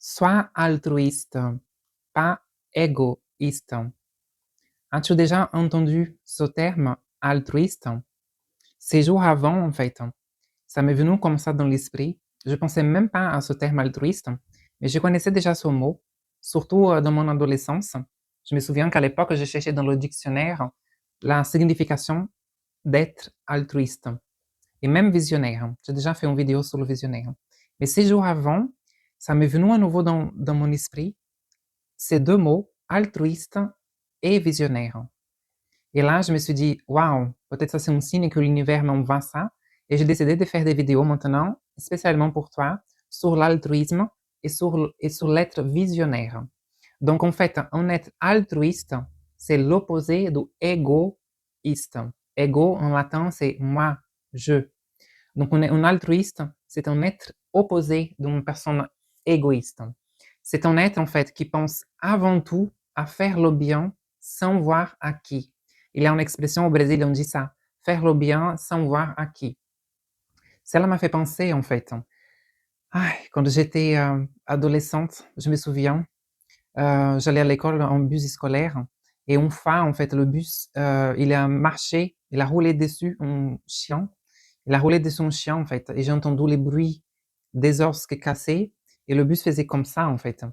Sois altruiste, pas égoïste. As-tu déjà entendu ce terme altruiste? Ces jours avant, en fait, ça m'est venu comme ça dans l'esprit. Je pensais même pas à ce terme altruiste, mais je connaissais déjà ce mot, surtout dans mon adolescence. Je me souviens qu'à l'époque, je cherchais dans le dictionnaire la signification d'être altruiste et même visionnaire. J'ai déjà fait une vidéo sur le visionnaire. Mais ces jours avant, ça m'est venu à nouveau dans mon esprit ces deux mots, altruiste et visionnaire. Et là, je me suis dit, waouh, peut-être ça c'est un signe que l'univers m'envoie ça. Et j'ai décidé de faire des vidéos maintenant, spécialement pour toi, sur l'altruisme et sur l'être visionnaire. Donc en fait, un être altruiste, c'est l'opposé du égoïste. Ego en latin, c'est moi, je. Donc on est un altruiste, c'est un être opposé d'une personne égoïste. C'est un être en fait qui pense avant tout à faire le bien sans voir à qui. Il y a une expression au Brésil, on dit ça, faire le bien sans voir à qui. Cela m'a fait penser en fait. Quand j'étais adolescente, je me souviens, j'allais à l'école en bus scolaire et une fois en fait le bus, il a marché, il a roulé dessus un chien. Il a roulé dessus un chien en fait et j'ai entendu les bruits des os qui cassaient et le bus faisait comme ça en fait.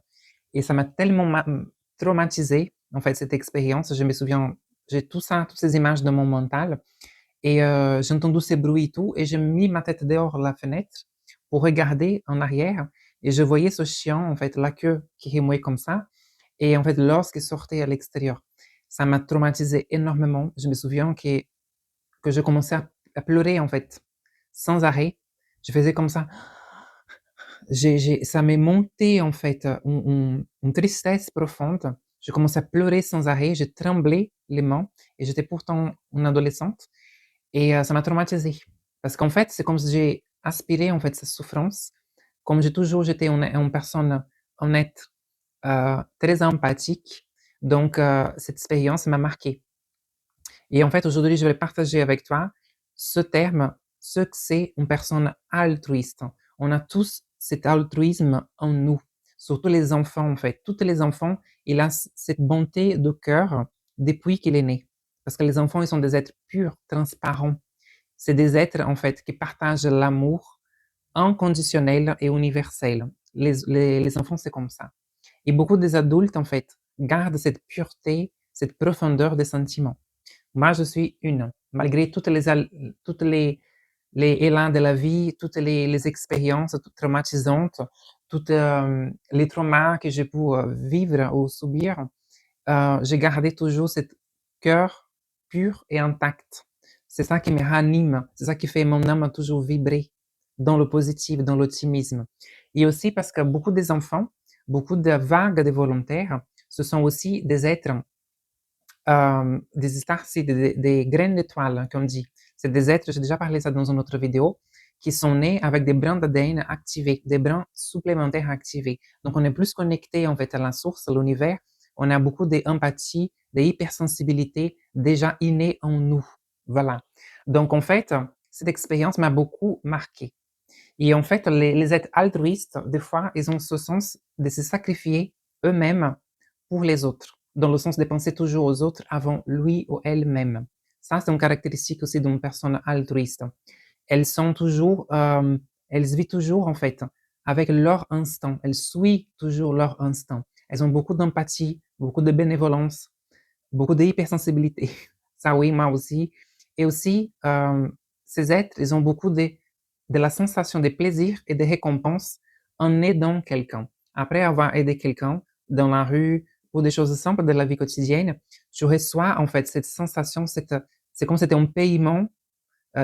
Et ça m'a tellement traumatisé en fait cette expérience. Je me souviens, j'ai tout ça, toutes ces images dans mon mental et j'ai entendu ces bruits et tout et j'ai mis ma tête dehors la fenêtre pour regarder en arrière et je voyais ce chien en fait, la queue qui remuait comme ça et en fait l'os qui sortait à l'extérieur. Ça m'a traumatisé énormément. Je me souviens que je commençais à pleurer en fait, sans arrêt. Je faisais comme ça. Ça m'est monté en fait une tristesse profonde. Je commençais à pleurer sans arrêt. J'ai tremblé les mains et j'étais pourtant une adolescente et ça m'a traumatisée parce qu'en fait c'est comme si j'ai aspiré en fait cette souffrance. Comme j'ai toujours j'étais une personne honnête, très empathique, donc cette expérience m'a marquée. Et en fait, aujourd'hui, je vais partager avec toi ce terme, ce que c'est une personne altruiste. On a tous cet altruisme en nous, surtout les enfants, en fait. Tous les enfants, ils ont cette bonté de cœur depuis qu'il est né. Parce que les enfants, ils sont des êtres purs, transparents. C'est des êtres, en fait, qui partagent l'amour inconditionnel et universel. Les enfants, c'est comme ça. Et beaucoup des adultes, en fait, gardent cette pureté, cette profondeur des sentiments. Moi, je suis une. Malgré toutes les élans de la vie, toutes les expériences toutes traumatisantes, toutes les traumas que j'ai pu vivre ou subir, j'ai gardé toujours ce cœur pur et intact. C'est ça qui me ranime, c'est ça qui fait mon âme toujours vibrer dans le positif, dans l'optimisme. Et aussi parce que beaucoup des enfants, beaucoup de vagues de volontaires, ce sont aussi des êtres des stars, c'est des graines d'étoiles, comme dit. C'est des êtres, j'ai déjà parlé ça dans une autre vidéo, qui sont nés avec des brins d'ADN activés, des brins supplémentaires activés. Donc, on est plus connecté, en fait, à la source, à l'univers. On a beaucoup d'empathie, d'hypersensibilité déjà innée en nous. Voilà. Donc, en fait, cette expérience m'a beaucoup marqué. Et en fait, les êtres altruistes, des fois, ils ont ce sens de se sacrifier eux-mêmes pour les autres, dans le sens de penser toujours aux autres avant lui ou elle-même. Ça, c'est une caractéristique aussi d'une personne altruiste. Elles sont toujours, elles vivent toujours, en fait, avec leur instinct. Elles suivent toujours leur instinct. Elles ont beaucoup d'empathie, beaucoup de bénévolence, beaucoup d'hypersensibilité. Ça, oui, moi aussi. Et aussi, ces êtres, ils ont beaucoup de la sensation de plaisir et de récompense en aidant quelqu'un. Après avoir aidé quelqu'un dans la rue ou des choses simples de la vie quotidienne, tu reçois en fait cette sensation, c'est comme si c'était un paiement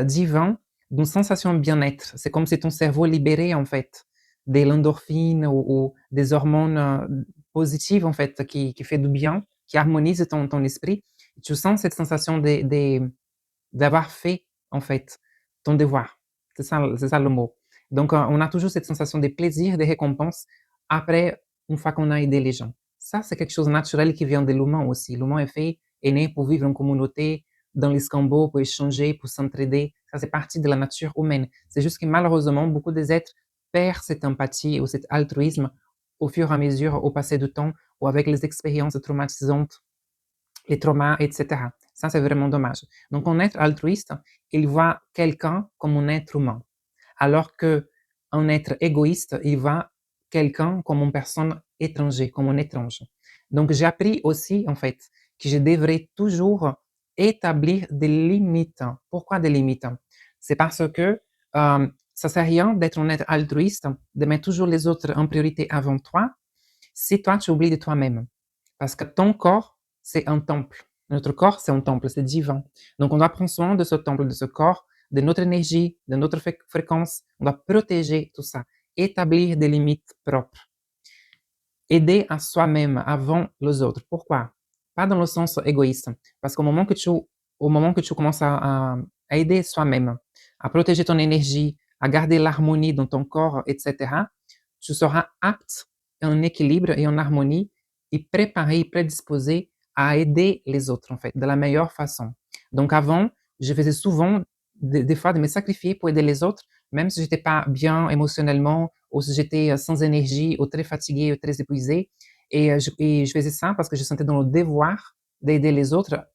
divin d'une sensation de bien-être. C'est comme si ton cerveau libérait en fait de l'endorphine ou des hormones positives en fait qui fait du bien, qui harmonise ton esprit. Tu sens cette sensation d'avoir fait en fait ton devoir. C'est ça le mot. Donc on a toujours cette sensation de plaisir, de récompense après une fois qu'on a aidé les gens. Ça, c'est quelque chose de naturel qui vient de l'humain aussi. L'humain est né pour vivre en communauté, dans l'escambeau, pour échanger, pour s'entraider. Ça, c'est partie de la nature humaine. C'est juste que malheureusement, beaucoup des êtres perdent cette empathie ou cet altruisme au fur et à mesure, au passé du temps ou avec les expériences traumatisantes, les traumas, etc. Ça, c'est vraiment dommage. Donc, un être altruiste, il voit quelqu'un comme un être humain, alors qu'un être égoïste, il voit quelqu'un comme une personne étrangère, comme un étrange. Donc, j'ai appris aussi, en fait, que je devrais toujours établir des limites. Pourquoi des limites? C'est parce que ça ne sert à rien d'être un être altruiste, de mettre toujours les autres en priorité avant toi, si toi, tu oublies de toi-même. Parce que ton corps, c'est un temple. Notre corps, c'est un temple, c'est divin. Donc, on doit prendre soin de ce temple, de ce corps, de notre énergie, de notre fréquence. On doit protéger tout ça, établir des limites propres, aider à soi-même avant les autres. Pourquoi? Pas dans le sens égoïste, parce au moment que tu commences à aider soi-même, à protéger ton énergie, à garder l'harmonie dans ton corps, etc., tu seras apte, en équilibre et en harmonie, et préparé, prédisposé à aider les autres, en fait, de la meilleure façon. Donc avant, je faisais souvent des fois de me sacrifier pour aider les autres, même si j'étais pas bien émotionnellement, ou si j'étais sans énergie, ou très fatiguée, ou très épuisée. Et je faisais ça parce que je sentais dans le devoir d'aider les autres,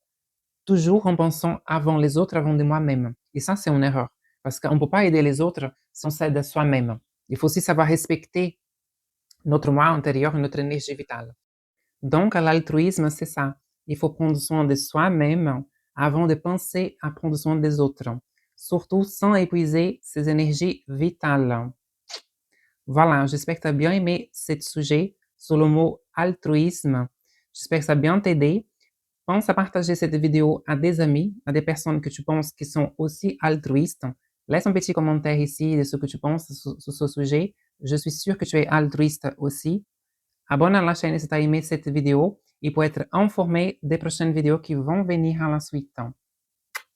toujours en pensant avant les autres, avant de moi-même. Et ça, c'est une erreur. Parce qu'on ne peut pas aider les autres sans s'aider soi-même. Il faut aussi savoir respecter notre moi intérieur et notre énergie vitale. Donc, l'altruisme, c'est ça. Il faut prendre soin de soi-même avant de penser à prendre soin des autres, surtout sans épuiser ses énergies vitales. Voilà, j'espère que tu as bien aimé ce sujet sur le mot altruisme. J'espère que ça a bien t'aider. Pense à partager cette vidéo à des amis, à des personnes que tu penses qui sont aussi altruistes. Laisse un petit commentaire ici de ce que tu penses sur ce sujet. Je suis sûr que tu es altruiste aussi. Abonne à la chaîne si tu as aimé cette vidéo et pour être informé des prochaines vidéos qui vont venir à la suite.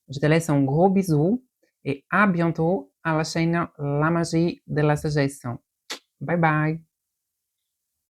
Je te laisse un gros bisou et à bientôt à la chaîne La Magie de la Sagesse. Bye bye!